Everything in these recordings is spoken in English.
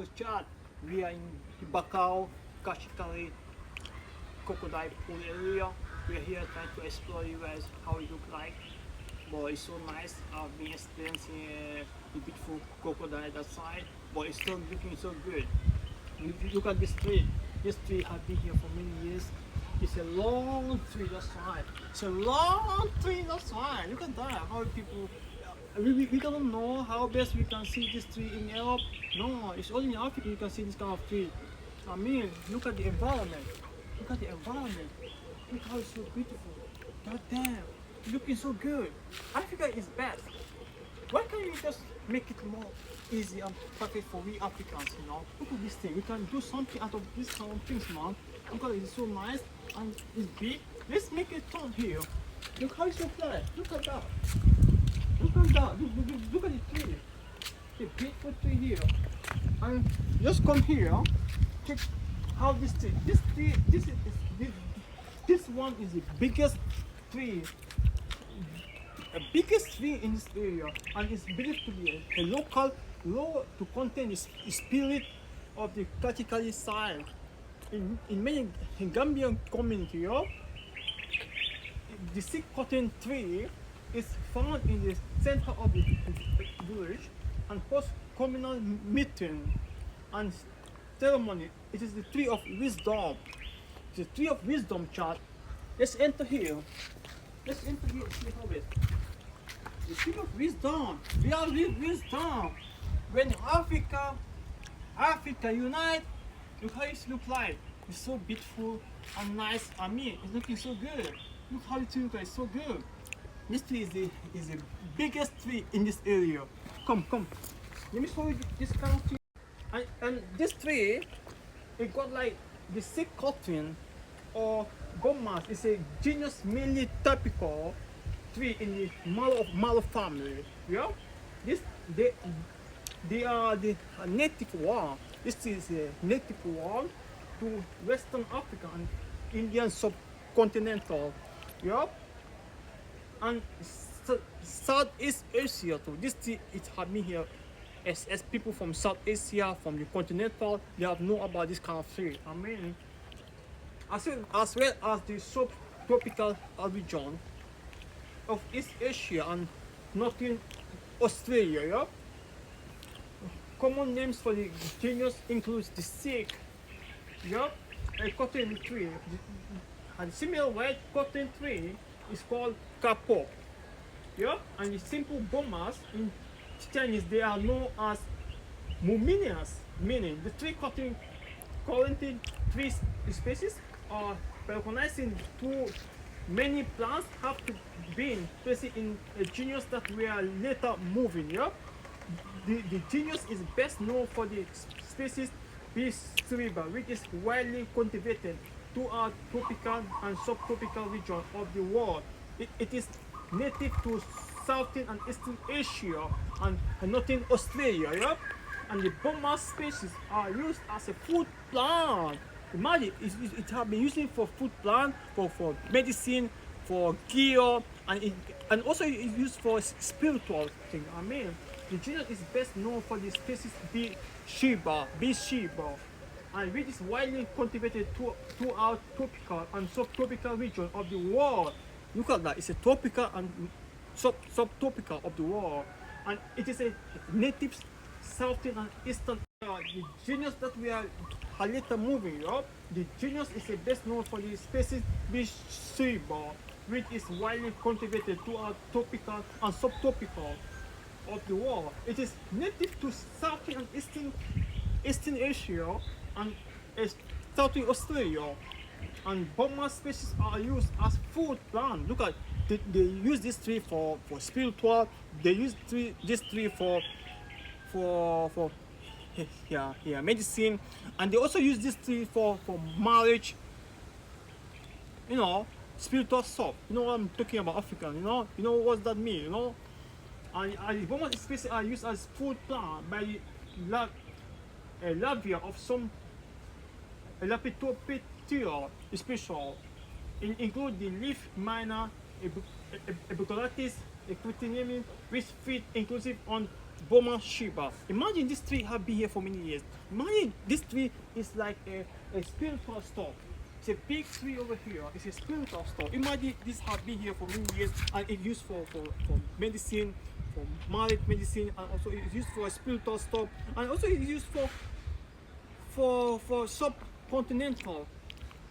So chat, we are in Bakau, Kachikally, crocodile pool area. We are here trying to explore you guys how it look like. But it's so nice. I've been experiencing the beautiful crocodile that side, but it's still looking so good. Look at this tree. This tree has been here for many years. It's a long tree that side. It's a long tree that side. Look at that. How people we don't know how best we can see this tree in Europe. No, it's only in Africa you can see this kind of tree. I mean, look at the environment. Look at the environment. Look how it's so beautiful. God damn, looking so good. Africa is best. Why can't you just make it more easy and perfect for we Africans, you know? Look at this thing. We can do something out of this kind of things, man. Look at it, it's so nice and it's big. Let's make it turn here. Look how it's so flat. Look at that. Look at that. Look at the tree. The beautiful tree here. And just come here. Check how this tree. This one is the biggest tree. The biggest tree in this area, and it's believed to be a local law to contain the spirit of the Kachikally side. In many Gambian community, the sick cotton tree is found in the center of the village and hosts communal meeting and ceremony. It is the tree of wisdom. The tree of wisdom, chat. Let's enter here. Let's enter here and see how it is. The tree of wisdom. We are with wisdom. When Africa unite, look how it looks like. It's so beautiful and nice. I mean, it's looking so good. Look how it looks like. It's so good. This tree is the biggest tree in this area. Come. Let me show you this kind of tree. And this tree, it got like the sick cotton or gomas. It's a genus mainly typical tree in the mallow family. Yeah, they are the native one. This is a native one to Western Africa and Indian subcontinental. Yeah, and Southeast Asia too. This tree it have been here as people from South Asia, from the continental, they have known about this kind of tree. I mean, as well as the subtropical region of East Asia and northern Australia. Yeah? Common names for the genus includes the sikh, a cotton tree, and similar white cotton tree is called kapok. And the simple bomas in Chinese they are known as muminias, meaning the tree cotton quarantine tree species are recognizing too many plants have to be placed in a genus that we are later moving. The genus is best known for the species Cerebra, which is widely cultivated throughout tropical and subtropical regions of the world. It is native to Southern and Eastern Asia and northern Australia. And the Burma species are used as a food plant. Imagine, it has been used for food plant, for medicine, for gear, and also it's used for spiritual thing. I mean, the genus is best known for the species B. Sheba, and which is widely cultivated throughout tropical and subtropical regions of the world. Look at that, it's a tropical and subtropical of the world, and it is a native Southern and Eastern. The genus that we are later moving, the genus is best known for the species Bisheba, which is widely cultivated throughout tropical and subtropical of the world. It is native to Southern and Eastern Asia and Southern Australia. And Burma species are used as food plant. Look at they use this tree for spiritual. They use this tree for medicine, and they also use this tree for marriage. Spiritual stuff. You know what I'm talking about, African. You know what that mean. And Burma species are used as food plant by the labia of some Lepidoptera special, include the leaf miner, Ebucolatis, Equitinium, which feed inclusive on Boma Shiba. Imagine this tree have been here for many years. Imagine this tree is like a spiritual store. It's a big tree over here. It's a spiritual store. Imagine this have been here for many years and it's used for medicine, for marriage medicine, and also it's used for a spiritual store, and also it's used for subcontinental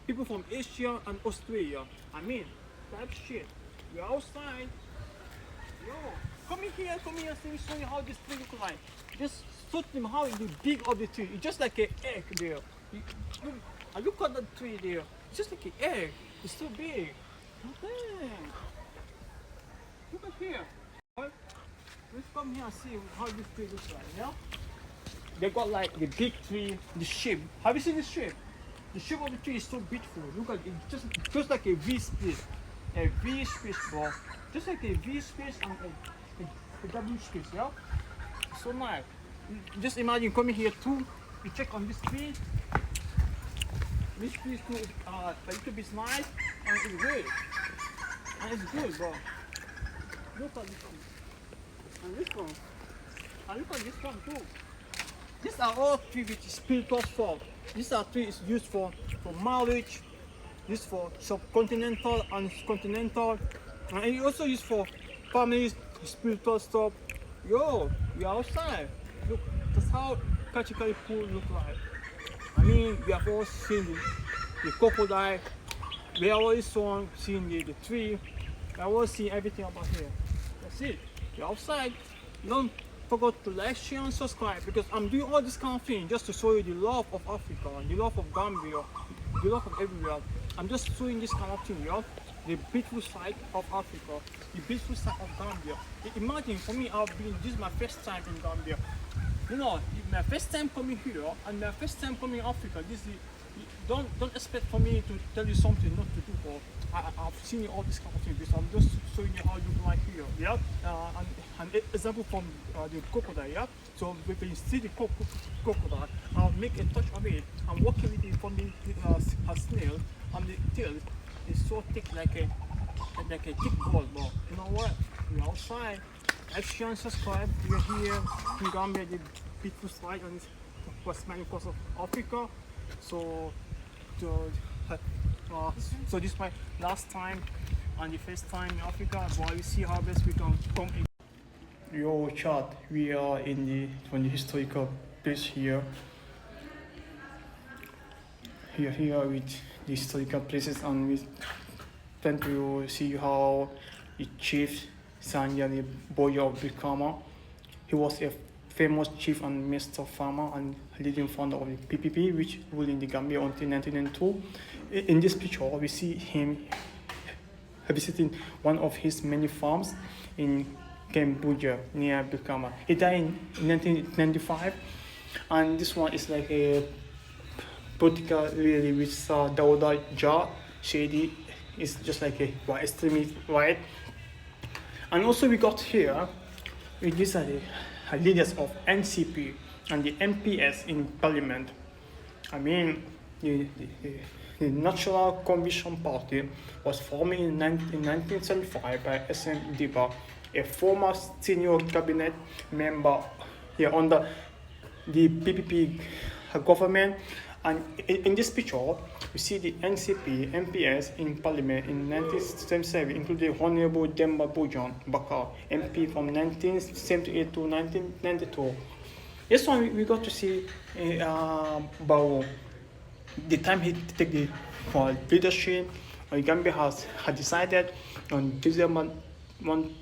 people from Asia and Australia. I mean, that shit. We're outside. Yo, come in here, see me show you how this tree look like. Just show them how the big of the tree. It's just like an egg there. Look at that tree there. It's just like an egg. It's so big. Okay. Look at here. Let's come here and see how this tree looks like, yeah? They got like the big tree, the shape. Have you seen the shape? The shape of the tree is so beautiful. Look at it, just like a V split. A V split, bro. Just like a V space and a W space, yeah? So nice. Just imagine coming here too, you check on this tree. This tree is too, a little bit nice and it's good. And it's good, bro. Look at this one. And this one. And look at this one too. These are all trees which is spiritual for. These are trees used for marriage. This for subcontinental and continental. And it also used for families, spiritual stuff. Yo, we are outside. Look, that's how Kachikally pool look like. I mean, we have all seen the crocodile. We have always seen the tree. We have all seen everything about here. That's it. We're outside. Don't forget to like, share, and subscribe because I'm doing all this kind of thing just to show you the love of Africa, the love of Gambia, the love of everywhere. I'm just showing this kind of thing, yo. The beautiful side of Africa, the beautiful side of Gambia. Imagine for me, this is my first time in Gambia. You know, my first time coming here and my first time coming Africa. Don't expect for me to tell you something not to do. But I've seen all this kind of thing. So I'm just showing you how you like here. Yeah, and an example from the crocodile. Yeah, so when you see the crocodile, I'll make a touch of it. I'm working with it from the snail, and the tail is so thick like a thick ball. But you know what? We're outside. Like, share, and subscribe. We're here in Gambia, the beautiful slide on this Western coast of Africa. So this is my last time and the first time in Africa. But we see how best we can come in. Yo, chat. We are in the historical place here. Here with the historical places, and we plan to see how the chief Sanjani Boya of Brikama. He was a famous chief and master farmer and leading founder of the PPP, which ruled in the Gambia until 1992. In this picture, we see him visiting one of his many farms in Cambodia near Brikama. He died in 1995, and this one is like a political really with Dawda Jah Shady. Is just like a white extremist right. And also we got here, these are the leaders of NCP and the MPS in parliament. I mean, the National Convention Party was formed in 1975 by SM Diba, a former senior cabinet member here under the PPP government. And in this picture, we see the NCP MPS in Parliament in 1977, including Honorable Demba Bujan Bakar, MP from 1978 to 1992. This one we got to see Bao. The time he take the leadership, Gambia had decided on December 1,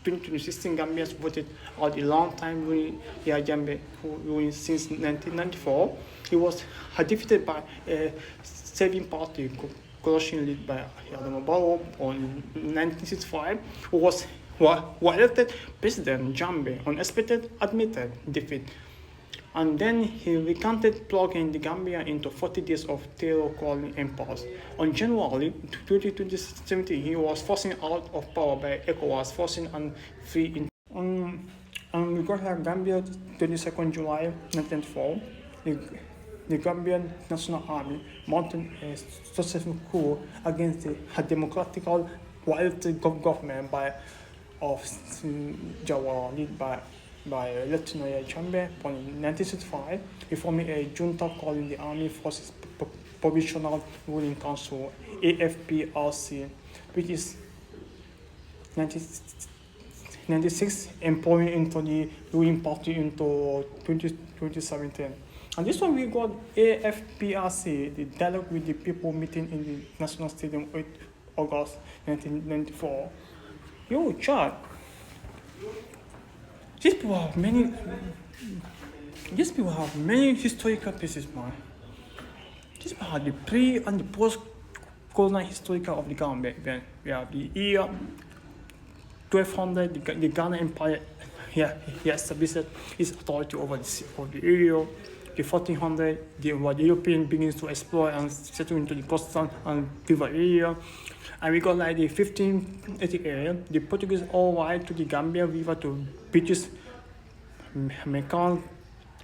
2016, Gambians voted out a long time ruling Gambia ruling since 1994. He was defeated by a saving party coalition led by Adama Barrow in 1965, who was elected president Jambe on expected admitted defeat. And then he recanted plunging the Gambia into 40 days of terror calling impasse. On January 2017, he was forcing out of power by ECOWAS, forcing and free. And we got here Gambia 22nd July 1994. The Gambian National Army mounted a successful coup against the democratical wild government of Jawara, led by by Lieutenant Chambe in 1965. He formed a junta calling the Army Forces Provisional Ruling Council, AFPRC, which is 1996 employing into the ruling party into 2017. And this one we got AFPRC, the dialogue with the people meeting in the National Stadium 8 August 1994. Yo, Chad, these people have many historical pieces, man. These people have the pre and the post colonial historical of the Gambia. We have the year 1200, the Ghana Empire established its authority over the area. The 1400, the European begins to explore and settle into the coastal and river area. And we got like the 1588, the Portuguese all right to the Gambia River to British Mekong.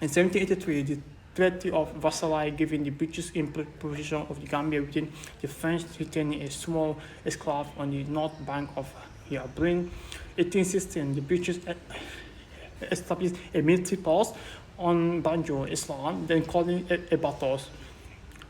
In 1783, the Treaty of Versailles giving the British imposition of the Gambia within the French retaining a small exclave on the north bank of Bryn. 1816, the British established a military post on Banjo Island, then calling it a battles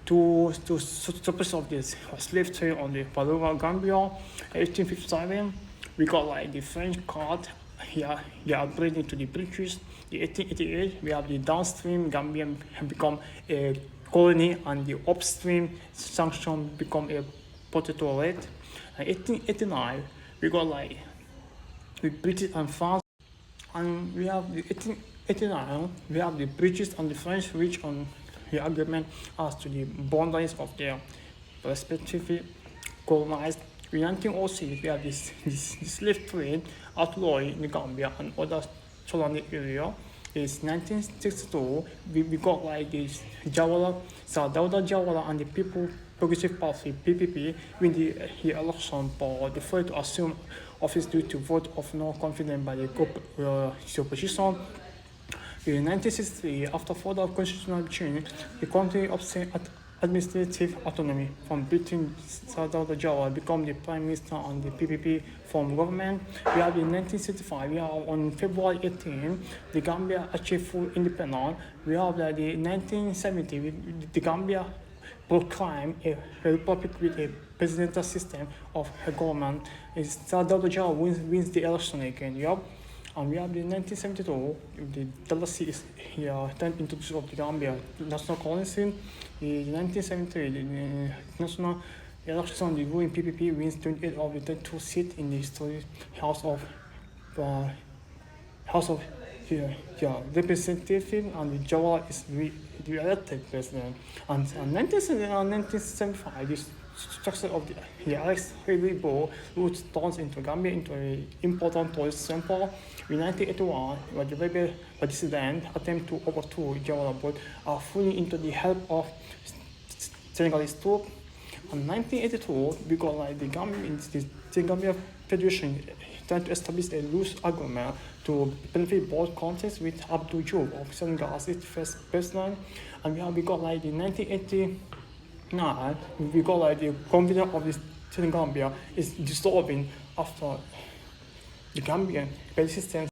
to suppress of this slave trade on the Palua Gambia. 1857, we got like the French card upgrading to the British. The 1888, we have the downstream Gambia become a colony and the upstream sanction become a protectorate. 1889, we got like with British and France, and we have the 1889, we have the British and the French reach on the agreement as to the boundaries of their respectively colonized. In 1906, we have this slave trade outlawed in the Gambia and other surrounding area. It's 1962, we got like this Jawara, Sadauda Jawara and the People Progressive Party, PPP, win the election but deferred to assume office due to vote of no confidence by the opposition. In 1963, after further constitutional change, the country obtained administrative autonomy from Britain. Sadauda Jawara became the Prime Minister and the PPP formed government. We have in 1965, we have on February 18, the Gambia achieved full independence. We have the 1970, the Gambia proclaimed a republic with a presidential system of a government. Sadauda Jawara wins the election again. And we have the 1972, the Dalasi is turned into the of the Gambia national currency. The 1973, the national election, the ruling PPP wins 28 of the 32 seats in the historic House of Representatives, and the Jawara is re-elected president. And 1975, the structure of the Alex Haley Bowl route turns into Gambia into an important tourist center. In 1981, where the rebel dissident attempt to overthrow Jawara but are fully into the help of Senegalese troops. In 1982, we got like the Gambia Federation trying to establish a loose agreement to benefit both countries with Abdou Diouf of Senegal as its first president. And we got like the 1989, we got like the confidence of this Gambia is dissolving after the Gambian resistance.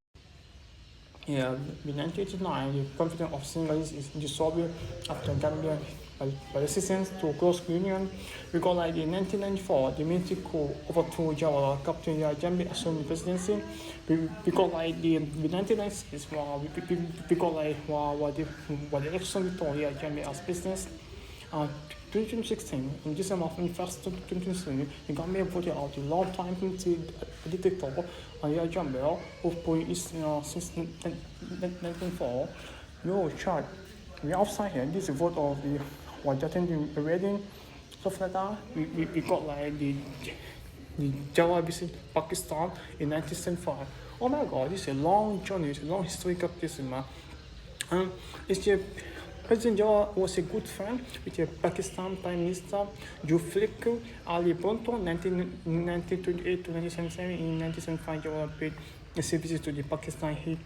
In 1989, the confidence of Senegalese is dissolving after Gambian resistance to close union. We got like in 1994, the military coup overthrew Jawara, Captain Jambi assumed the presidency. We got like the 1996, we got like the election victoria Jambi as president. 2016, in December 1st, 2016, the Gambia voted out the long-time dictator, Yahya Jammeh, who put since 1994. Yo, Chad, we outside here, this is vote of the attending the wedding, stuff like that. We got like the Jawara visit Pakistan in 1975. Oh my God, this is a long journey, it's a long historical piece, man. President Jawara was a good friend with the Pakistan Prime Minister Zulfikar Ali Bhutto, 1928 to 1977. In 1975, Jawara paid a visit to the Pakistan. He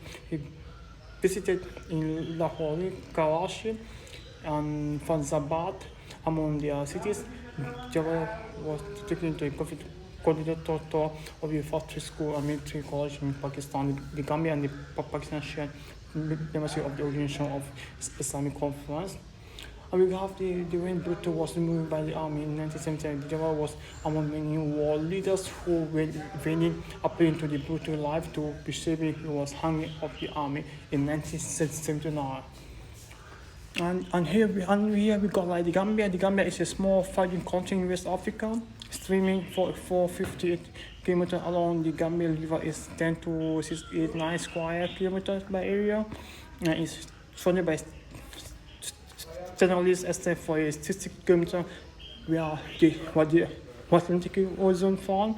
visited in Lahore, Karachi, and Faisalabad, among their cities. Jawara was taken into a coordinator of the factory school and military college in Pakistan. The Gambia and the Pakistan shared membership of the Organization of Islamic Conference. And we have the when Bhutto was removed by the army in 1977. Java was among many war leaders who were winning appealing to the brutal life to be saved. He was hung of the army in 1979. And here we got like the Gambia. The Gambia is a small fighting country in West Africa, streaming for 458 kilometers along the Gambia River is 10 to 689 square kilometers by area, and it's surrounded by generally except for a 60 kilometers where the Atlantic Ocean found.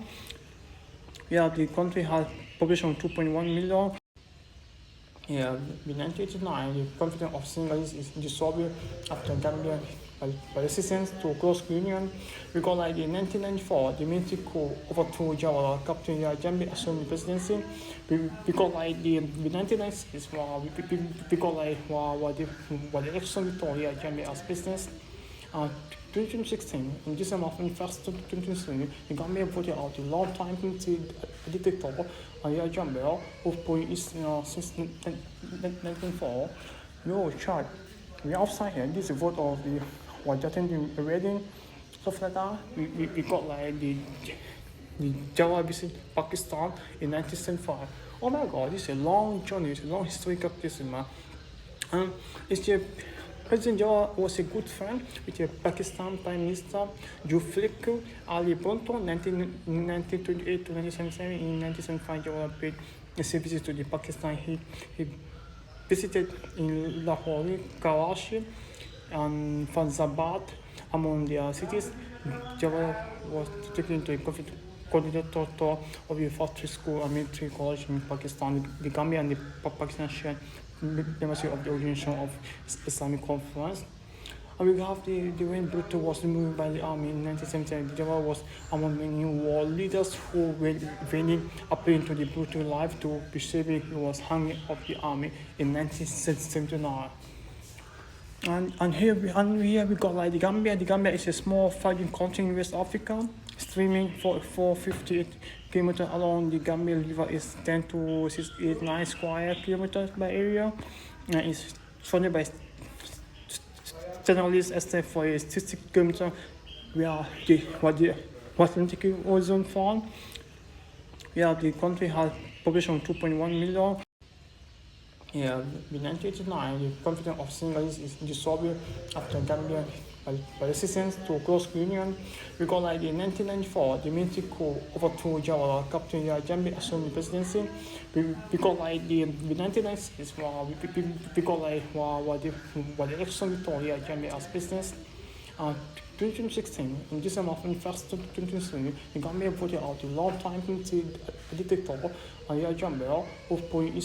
Yeah, the country has population of 2.1 million. Yeah, in 1989, the confidence of Senegalese is dissolved after Gambia by resistance to close union. We got like in 1994, the military coup overthrew Jawara, Captain Jambi assumed the presidency. We got like the 1996, we got like what the election victoria Jambi as president. 2016, in December 1st, 2016, the Gambia voted out the long-time dictator, Yahya Jammeh, who's been since 1994. No chart. We outside here, this is a vote of the what attending the wedding, stuff like that. We got like the Java visit Pakistan in 1975. Oh my God, this is a long journey, it's a long historical place, man. It's a President Jawara was a good friend with the Pakistan Prime Minister Zulfikar Ali Bhutto 1928 to 1977. In 1975, Jawara paid a visit to the Pakistan. He visited in Lahore, Karachi, and Fazabad, among their cities. Jawara was taken to a coordinator of the factory school and military college in Pakistan. The Gambia and the Pakistan shared membership of the Organization of Islamic Conference. And we have the when Bhutto was removed by the army in 1977. Java was among many war leaders who were winning appealing to the brutal life to be saved. He was hung of the army in 1979. And here we got like the Gambia. The Gambia is a small fighting country in West Africa, streaming for 458 kilometers along the Gambia River is 10 to 689 square kilometers by area, and it's surrounded by generally except for a 60 kilometers where the Atlantic Ocean found. Yeah, the country has population of 2.1 million. Yeah, in 1989, the confidence of Senegalese is dissolved after Gambia by resistance to close union. We got like in 1994, the military coup overthrew Jawara, Captain Jambi assumed the presidency. We got like the 1996, we got like what the election victoria Jambi as president. 2016, in December 1st, 2016, the Gambia voted out the long-time dictator, Yahya Jammeh, who's been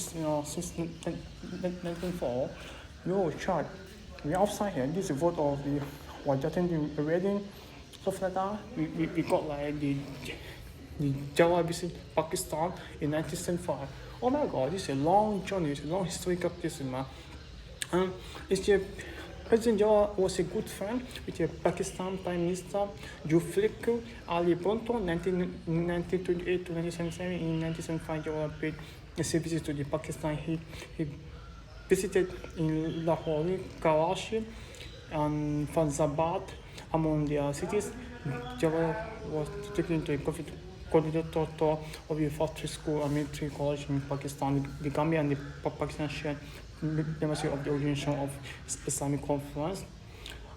since 1994. No chart. We outside here, this is a vote of the what attending the wedding, stuff like that. We got like the Java visit Pakistan in 1975. Oh my God, this is a long journey, it's a long historical place, man. It's a President Jawara was a good friend with the Pakistan Prime Minister Zulfikar Ali Bhutto 1928 to 1977. In 1975, Jawara paid a visit to the Pakistan. He visited in Lahore, Karachi, and Fazabad, among their cities. Jawara was taken to a coordinator of the factory school and military college in Pakistan. The Gambia and the Pakistan shared membership of the Organization of Islamic Conference.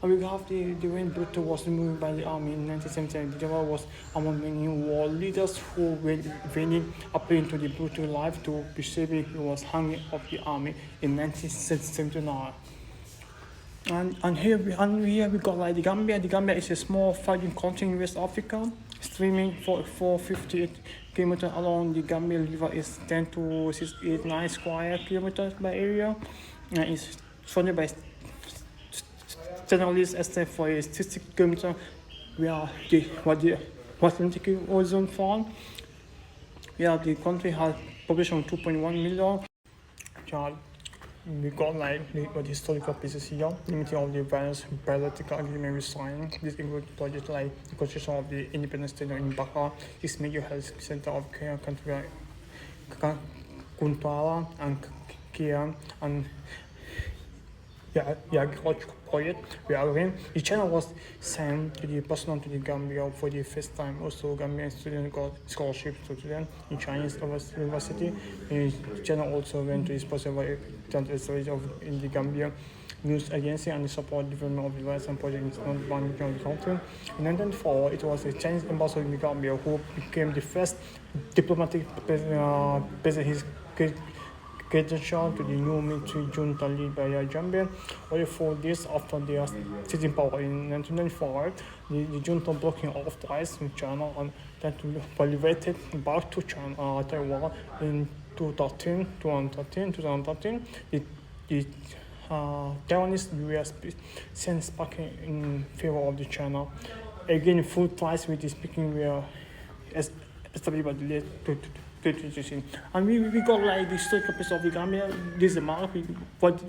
And we have the when Bhutto was removed by the army in 1977. Java was among many war leaders who were winning appealing to the brutal life to be saved. He was hung of the army in 1979. And here we got like the Gambia. The Gambia is a small fighting country in West Africa, streaming for 458 kilometers along the Gambia River is 10 to 689 square kilometers by area, and it's surrounded by generally except for a 60 kilometers where the Atlantic Ocean found. Yeah, the country has population of 2.1 million. Child. we got like the historical places here, limiting of the various bilateral agreement we signed. This includes projects like the construction of the independent stadium in Baka, this major health center of Kenya, Kuntala and Kia, and the agricultural project we are in. The channel was sent to the personal to the Gambia for the first time. Also, Gambian students got scholarship to students in Chinese university. The channel also went to his possible of in the Gambia news agency and the support development of the license project in North Bank of the country. In 1994, it was the Chinese ambassador in the Gambia who became the first diplomatic president his credential to the new military junta led by Gambia. Only 4 days after their sitting power in 1994, the junta blocking off ties with China and then elevated back to China, Taiwan in 2013. The Taiwanese US sent speaking in favor of the China. Again, full ties with the speaking were established by the late 2016. And we got like the historical piece of the Gambia. This is a map. What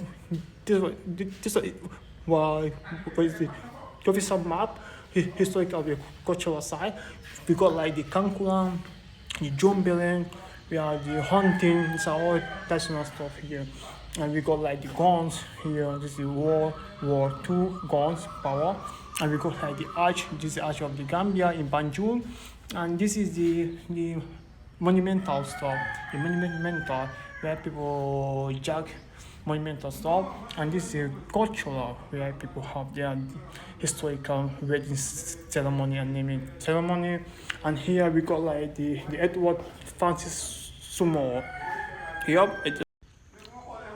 is the official map? Historical of the cultural side. We got like the Kankulan, the Jumbelen, we have the hunting. It's all traditional stuff here. And we got like the guns here. This is the World War II guns power. And we got like the arch. This is the arch of the Gambia in Banjul. And this is the monumental stuff. The monumental where people jug monumental stuff. And this is cultural where people have their historical wedding ceremony and naming ceremony. And here we got like the Edward Francis Sumo. Yup.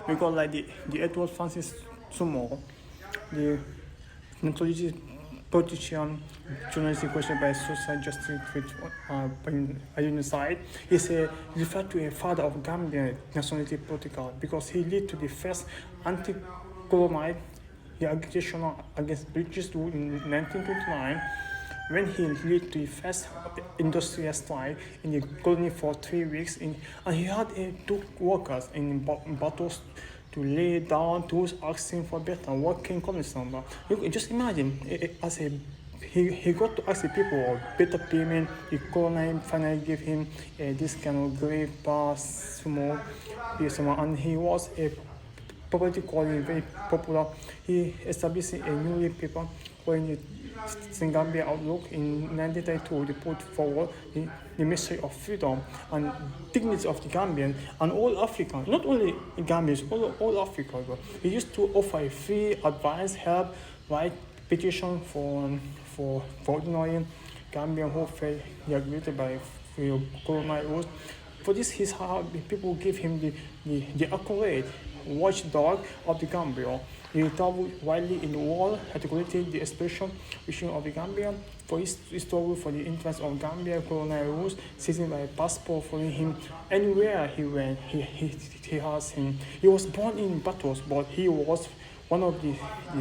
We got like the Edward Francis Sumo, the notorious politician, journalistic question by social justice with genocide. He's referred to a father of Gambian nationality political because he led to the first anti-colonial agitation against British rule in 1929. When he led to the first industrial strike in the colony for 3 weeks, and he had two workers in battles to lay down tools, asking for better working conditions. You can just imagine, he got to ask the people better payment. The colony finally gave him this kind of great small, and he was a politically very popular. He established a new paper calling it Gambia Outlook in 1932. They put forward the message of freedom and dignity of the Gambian and all Africans, not only Gambians, all Africa. He used to offer free advice, help, write petition for ordinary Gambian who felt neglected by colonial rules. For this, people give him the accolade watchdog of the Gambia. He traveled widely in the world, articulated the expression vision of the Gambia for his struggle for the interests of Gambia colonial rules, seizing by passport following him anywhere he went. He has him. He was born in Batos, but he was one of the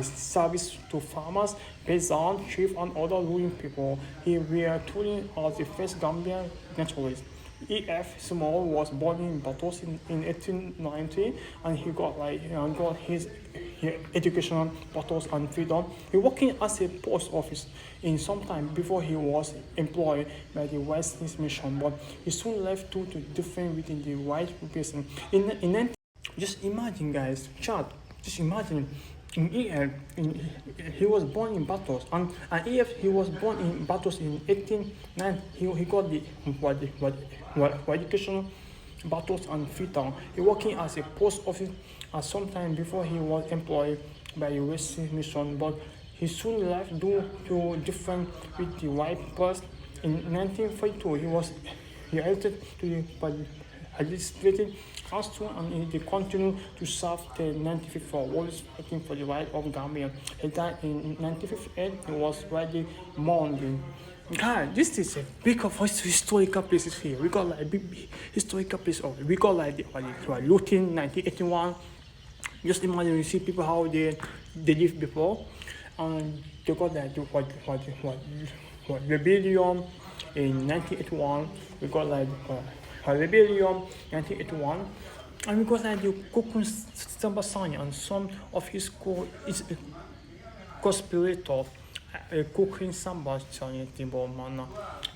service to farmers, peasants, chiefs, and other ruling people. He were touring as the first Gambian naturalist. E.F. Small was born in Batos in 1890, and he got his education Batos and freedom. He working as a post office in some time before he was employed by the West Indies Mission, but he soon left to defend within the white person. Just imagine, guys, chat. Just imagine. In EF, he was born in Batos, and EF he was born in Batos in 1890. He got the education Batos and freedom. He working as a post office sometime before he was employed by the West Indies Mission, but he soon left due to different with the white press. In 1942, he was elected to the legislative council, and he continued to serve till 1954, always fighting for the right of Gambia. He died in 1958. He was widely mourned. God, this is a big of historical places here. We got like big historical places. We got like the looting 1981. Just imagine you see people how they lived before, and they got like rebellion in 1981. We got like rebellion 1981, and we got like the Kokun Sambasani, and some of his co-spirator Kokun Sambasani Timbo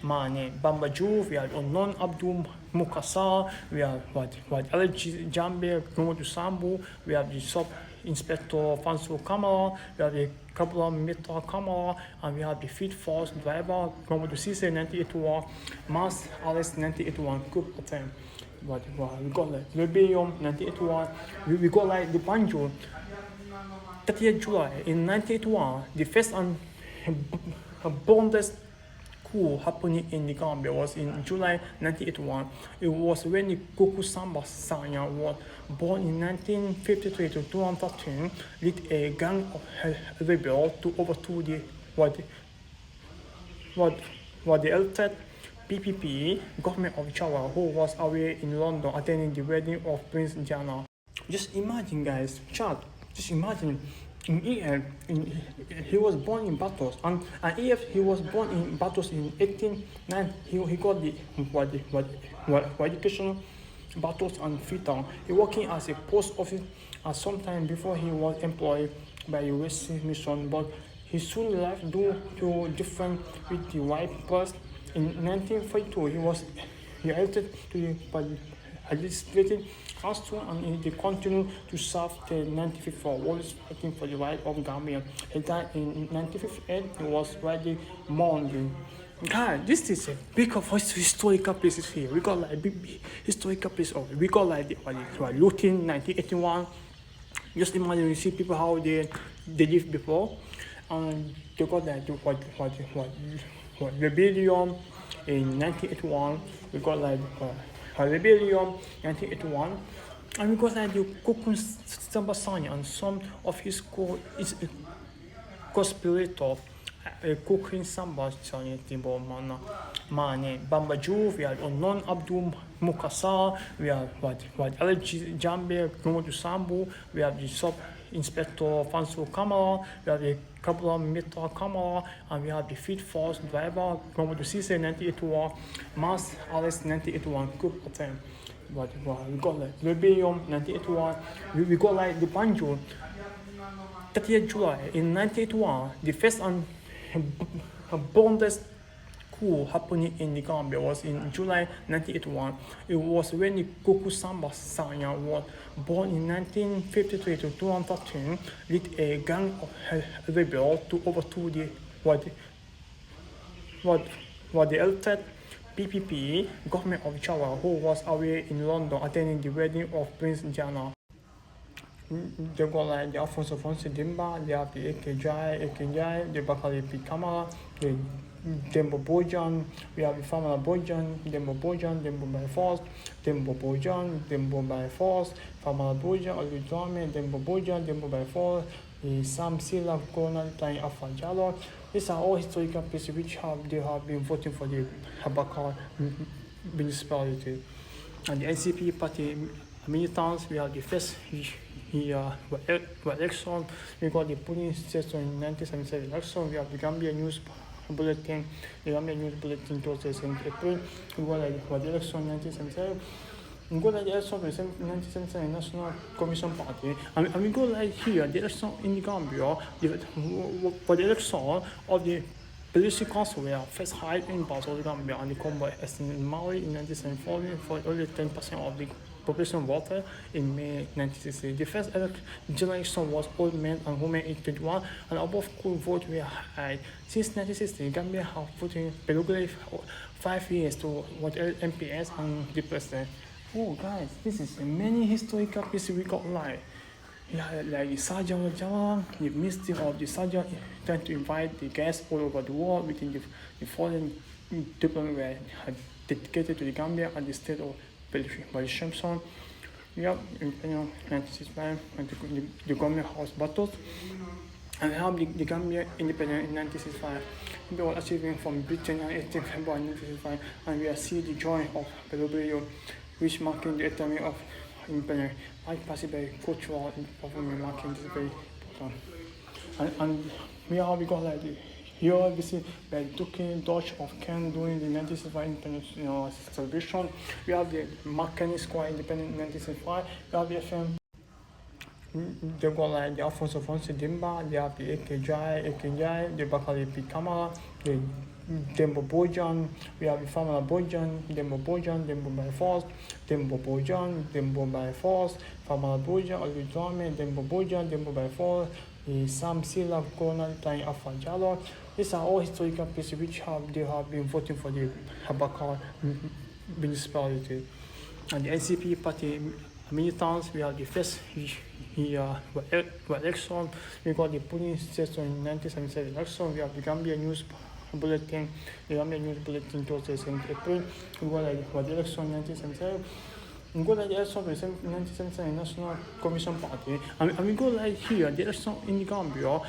Mane Bambaju, we have Unknown Abdul Mukasa, we have what LG Gambia, Gomodu Sambu, we have the sub Inspector Fansu Kamara, we have the Kabula Mitra Kamara, and we have the Field Force driver Gomodu Sise 1981, Mass Alice 1981 Group attempt. But we got like Rebellion 1981, we got like the Banjo 30th July in 1981, the first and boldest coup happening in the Gambia was in July 1981. It was when the Goku Samba Sanya was born in 1953 to 2013, led a gang of rebels to overthrow the elected PPP government of Java, who was away in London attending the wedding of Prince Diana. Just imagine, guys, chat. Just imagine. In EF, he was born in Batos, and EF he was born in Batos in 1890. He got the education Batos and Freetown. He working as a post office at some time before he was employed by the West Mission, but he soon left due to different with the white press. In 1942, he was elected to the legislative council, and he continued to serve till 1954, always fighting for the right of Gambia. He died in 1958. He was widely mourned. God, this is a big of historical places here. We got like big historical places. We got like the looting 1981. Just imagine you see people how they lived before, and they got like rebellion in 1981. We got like rebellion 1981, and we got like the Kokun Sambasani, and some of his co-spirator Kokun Sambasani Timbo Mane Bambaju, we have Unknown Abdul Mukasa, we have what LG Gambia, Gomodu Sambu, we have the sub Inspector Fansu Kamara, we have the Kabula Mitra Kamara, and we have the Field Force driver Gomodu Sise 1981, Mass Alice 1981 Group attempt. But we got like Rebellion 1981, we got like the Banjo 30th July in 1981, the first and boldest coup happening in the Gambia was in July 1981. It was when the Goku Samba Sanya was born in 1953 to 2013, led a gang of rebels to overthrow the elected PPP government of Java, who was away in London attending the wedding of Prince Diana. They got like the Alfonso Dimba, they have the Ekejai, the Bakali P. Kamara, the Dembo Bojan, we have the Famala Bojan, Dembo by force, Dembo by force, Famala Bojan, Oludame, Dembo by force, the Sam Sila, Corona, playing Alpha Jalo. These are all historical places which they have been voting for the Habakar municipality. And the NCP party militants, we have the first election, we got the polling station in 1977 election, we have the Gambia News Bulletin, towards the April, we got like the election 1977, we got like the election of the 1977 National Commission Party, and we got like here, the election in the Gambia, for the election of the Political Council were first held in Basel, Gambia, and the Combo in Mali in 1974 for only 10% of the population voted in May 1960. The first general election was all men and women in 21, and above could vote were high. Since 1960, Gambia have voted periodically 5 years to what MPS and the president. Oh, guys, this is many historical pieces we got like. Yeah, like the Sergeant Jalan, the mystery of the Sergeant trying to invite the guests all over the world within the foreign diplomat were dedicated to the Gambia and the state of Belgium. Yeah, in 1965, and the government house battles, and helped the Gambia independent in 1965. They were achieving from Britain on 18 February 1965, and we are seeing the joy of Belobrio, which marking the atomy of independence. I participate cultural performance marking this very important. And we got like the here we see the Duke Dutch of Ken during the 1965 independence celebration. We have the McKinney Square Independent 1965. We have the FM. They got like the Alfonso Dimba, they have the AKJ, the Bakali P. Kamara, the Dembo Bojan, we have the Famala Bojan, Dembo by force, Dembo by force, Famala Bojan, Olujame, Dembo by force, the Sam Silla, Corona, Time Alpha Jalo. These are all historical places which they have been voting for the Habakar municipality. And the NCP party militants, we have the first election, we got the polling station in 1977 election, we have the Gambia News Bulletin, towards the 2nd April, we got like the election in 1977, we go like the election of the 1977 National Commission Party, and we go like here, the election in the Gambia,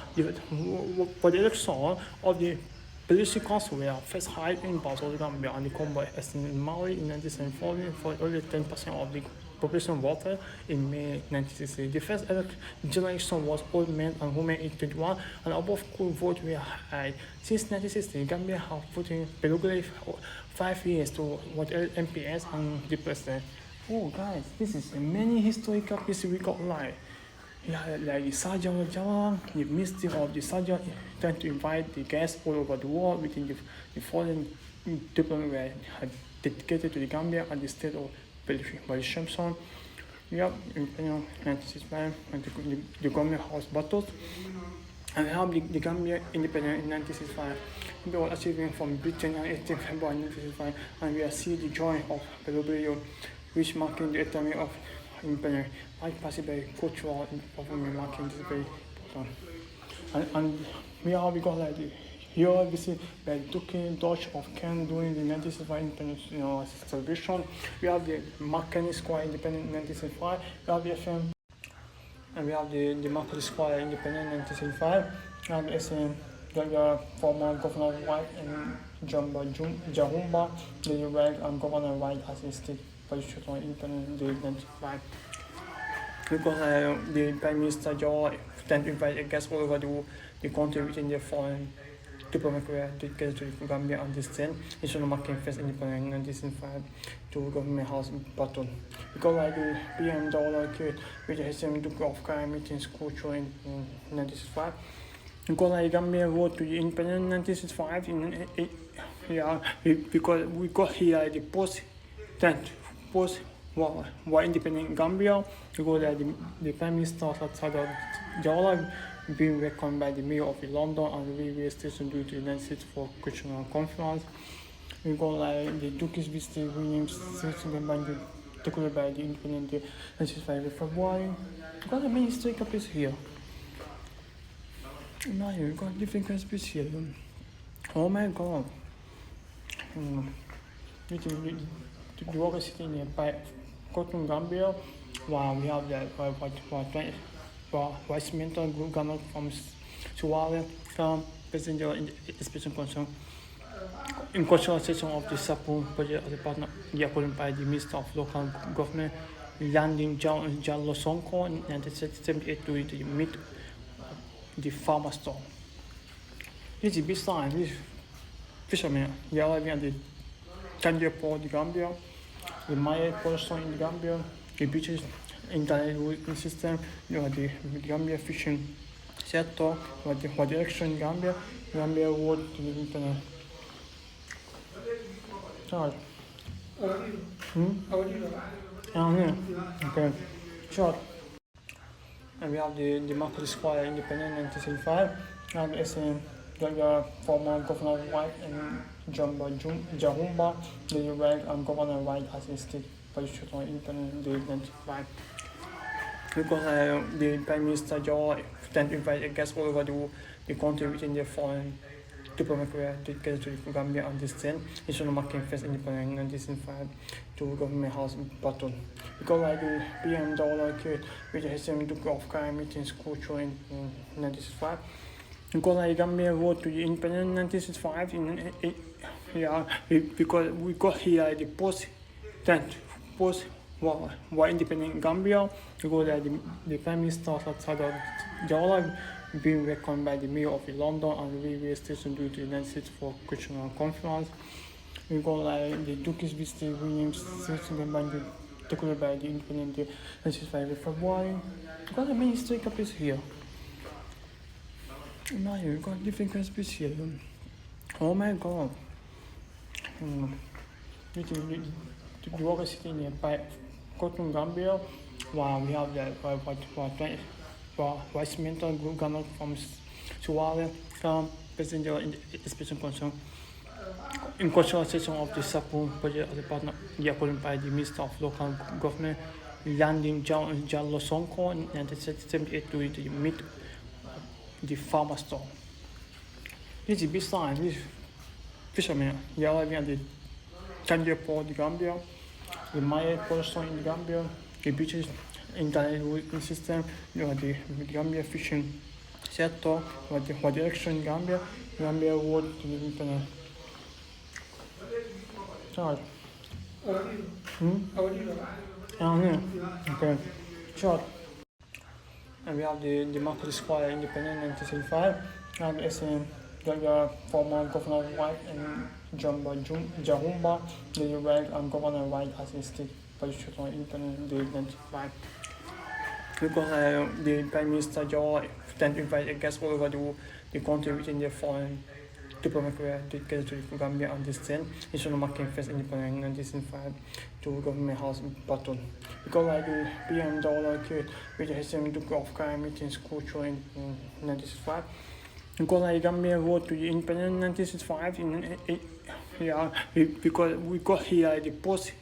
for the election of the Police Council were first held in Basel, Gambia, and the combat in Mali in 1974 for only 10% of the population voted in May 1960. The first general election was all men and women in 21, and above could vote were high. Since 1960, Gambia have voted regularly 5 years to what MPS and the president. Oh guys, this is many historical pieces we got live. Yeah, like the Sergeant Jalan, the mystery of the Sergeant trying to invite the guests all over the world within the foreign diplomat were dedicated to the Gambia and the state of by the Shamson. Yep, in 1965, and the government house battles. And we have the Gambia independent in 1965. We were achieving from Britain on 18 February 1965, and we are seeing the joy of Belobrio, which marking the atomy of independence, like possibly cultural performance marking this very important. And we got like the here we see the Duke Dutch of Ken during the 1965 independence celebration. We have the McKinney Square Independent 1965. We have the FM, and we have the McKinney Square Independent 1965. We have the SM, the former Governor White and Jahumba, the Reg and Governor White as a state politician independent 1995. We got the Prime Minister Joe tend to invite guests all over the country within their foreign diplomatic career dedicated to the Gambia and this then National Marking First Independent in 1905 to Government House in Baton. We got like the PM Dollar Kid with the HM Duke of Crime meetings culture in 1965. We got like Gambia vote to the independent in 1965 because we got here the post war independent Gambia. We got like the Prime Minister Sada Jawala being welcomed by the Mayor of London and the railway station due to the United States for Cultural Conference. We got like the Duke's visit Williams Band decorated by the Independent Day 1965 February. We got many historical places here. Now we got different kinds of places here. Oh my god. The worker sitting nearby Cotton Gambia. Wow, we have that Vice Mentor Governor from Suwale, President in the Special Concern. In cultural section of the Sapu project as a partner, according by the Minister of Local Government, landing Jallo Sonko in 1978 to meet the farmer store. This is a big sign. This fishermen, they are living at the Tangier Port, the Gambia, the Maya Port in the Gambia, the beaches. Internet system, the Gambia fishing sector, what the action in Gambia world to the internet. Short. Okay. Short. And we have the Market Square Independent 1965. And the SM, the former Governor White and Jahumba, the Reg and Governor White as a state politician independent 1995. We got the Prime Minister Joe tend to invite guests all over the country within their foreign diplomatic career dedicated to the Gambia and this then National Marking First Independent in 1905 to Government House in Baton. We got like the PM Dollar Kid with the HM Duke of Crime meetings culture in 1965. We got like Gambia vote to the independent in 1965 because we got here the post war independent Gambia. We got like the Prime Minister Sada Jawala being welcomed by the Mayor of London and the railway station due to the United States for Cultural Conference. We got like the Duke is visiting Williams, Switzerland, decorated by the Independent Day, 25 February. We got a many historical places here. Now we got different recipes here. Oh my god. The water city nearby Gambia, while we have the Westminster governor from Somalia, President in the special concern. In cultural section of the Sapu budget of the partner, according by the Minister of Local Government, landing Jallo Sonko in 1978 to meet the farmer store. This is a big sign. This fishermen, they are living at the Tangier Port, the Gambia, the Maya Port in the Gambia, the beaches, internet system, the Gambia fishing sector, what the action in Gambia World to the internet. Sorry. Okay. Short. And we have the Market Square Independent in 1965, and SM, the former Governor White and Jahumba, the rank and Governor White as a state political independent in 1995. Because the Prime Minister Joe then invited guests all over the country within their foreign diplomatic career to get to the Gambia and distant national market first independent in 1905 to government house in Baton. Because like the PM dollar kid with the HM Duke of Crime meetings culture in 1965. Because like Gambia road to the independent in 1965 because we got here the post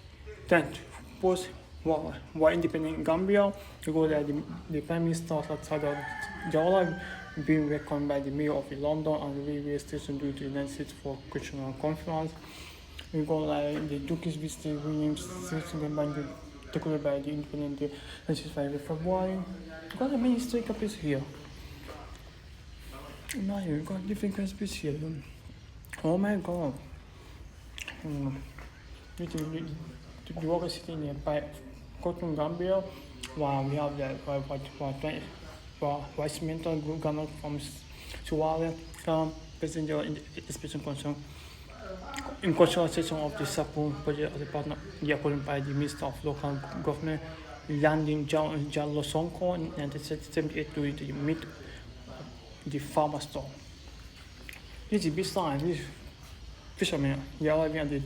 war independent Gambia, because the Prime Minister outside Jawala being welcomed by the Mayor of London and the railway station due to the United States for Cultural Conference. We got like the Duke is visiting Williams, Switzerland, decorated by the Independent Day, 25 February. We got a many historical places here. Now we got different recipes here. Oh my god. The water city nearby Gambia, while we have the Westminster governor from Somalia, President in the special concern. In cultural section of the Sapu budget of the partner, according by the Minister of Local Government, landing Jallo Sonko in 1978 to meet the farmer store. This is a big sign. This fishermen, they are living at the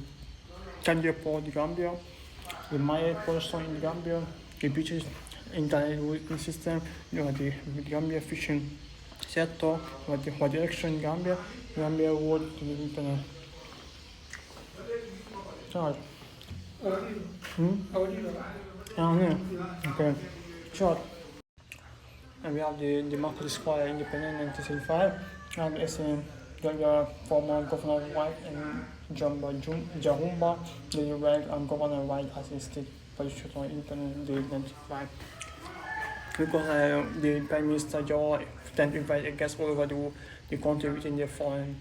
Tangier Port, the Gambia, the Maya Port in the Gambia, the beaches, internet system, the Gambia fishing sector, what the action in Gambia World to the internet. Sorry. Okay. Short. And we have the Market Square Independent in 1965, and SM, the former Governor White and Jahumba, the rank and Governor White as a state political independent in 1995. Because the Prime Minister Joe then invited guests all over the country within their foreign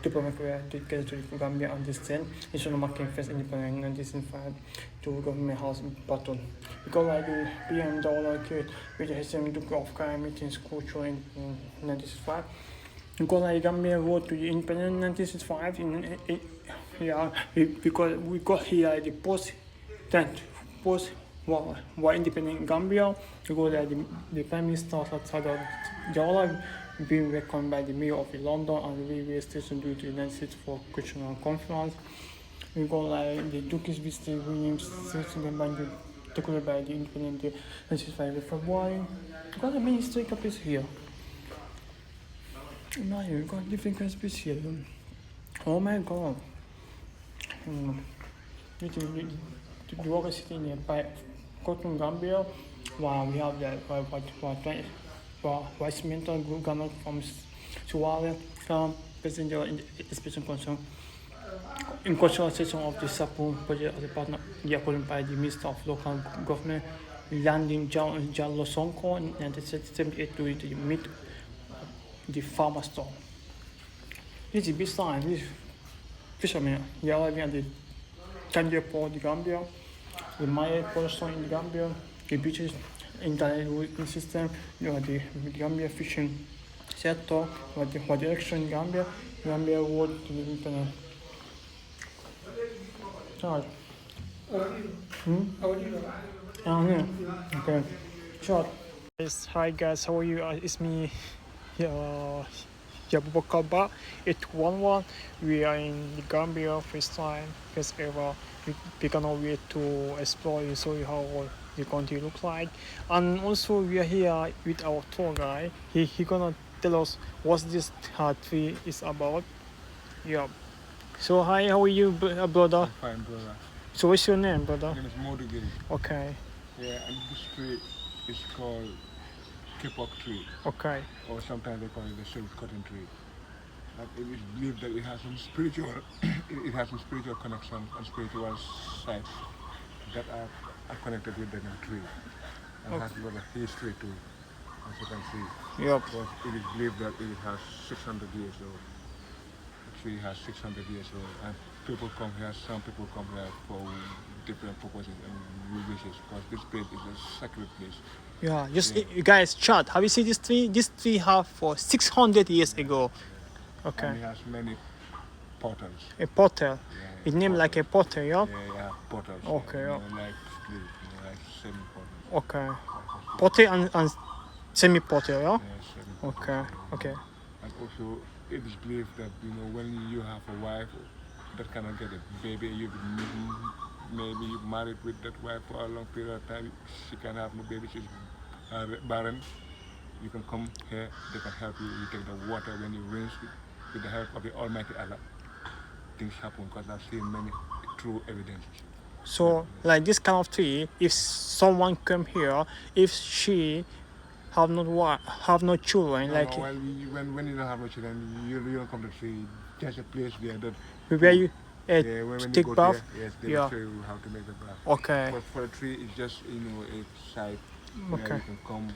diplomatic career to get to the Gambia and distant national market first independent in 1905 to government house in Baton. Because like the PM dollar kid with the HM Duke of Crime meetings culture in 1965. Because like Gambia road to the independent in 1965 because we got here the post war independent Gambia, because the Prime Minister outside Jawala being welcomed by the Mayor of London and the railway station due to the United States for Cultural Conference. We got like the Duke is visiting Williams, Switzerland, decorated by the Independent Day, 25 February. We got a many historical places here. Now we got different recipes here. Oh my god. The water city nearby Gambia, while we have the Westminster governor from Somalia, President in the special concern. In cultural section of the Sapu budget of the partner, according by the Minister of Local Government, landing Jallo Sonko in 1978 to meet the farmer store. This is a big sign. This fishermen, they are living at the Tangier Port, the Gambia, the Maya Port in the Gambia, the beaches, internet system, the Gambia fishing sector what the election in Gambia vote to be independent. Charge. Yeah. Okay. Short. Yes, hi guys, how are you? It's me, Yabubakaba 811. We are in the Gambia first time, first ever. We cannot wait to explore and show you how the country look like. And also we are here with our tour guide. He gonna tell us what this tree is about. Yeah. So hi, how are you, brother? I'm fine, brother. So what's your name, brother? My name is Modugiri. Okay. Yeah, and this tree is called Kipok tree, Okay. or sometimes they call it the silk cotton tree. But it is believed that it has some spiritual, it has some spiritual connection and spiritual sites that are connected with the tree, and has a lot of history too, as you can see. Yep. Because it is believed that it has 600 years old. The tree has 600 years old, and people come here. Some people come here for different purposes and wishes, because this place is a sacred place. Yeah, just Yeah. you guys chat. Have you seen this tree? This tree have for 600 years ago. And Okay. it has many portals. A portal. Yeah, It's named like a portal, yeah? yeah, portals. Okay, Yeah, yeah. like street, like semi portals. Okay. Portal and semi-portal, yeah? Yeah, semi Okay, okay. And also, it is believed that when you have a wife that cannot get a baby, maybe you married with that wife for a long period of time. She can have no baby. She's barren. You can come here. They can help you. You take the water when you rinse it with the help of the Almighty Allah. Things happen, because I've seen many true evidences. So, like this kind of tree, if someone come here, if she have no children, No, like no, when you don't have no children, you don't come to see. There's a place there that where you yeah, when you take go bath. there, yes, they Yeah. will show you how to make the bath. Okay. But for the tree, it's just a site where Okay. you can come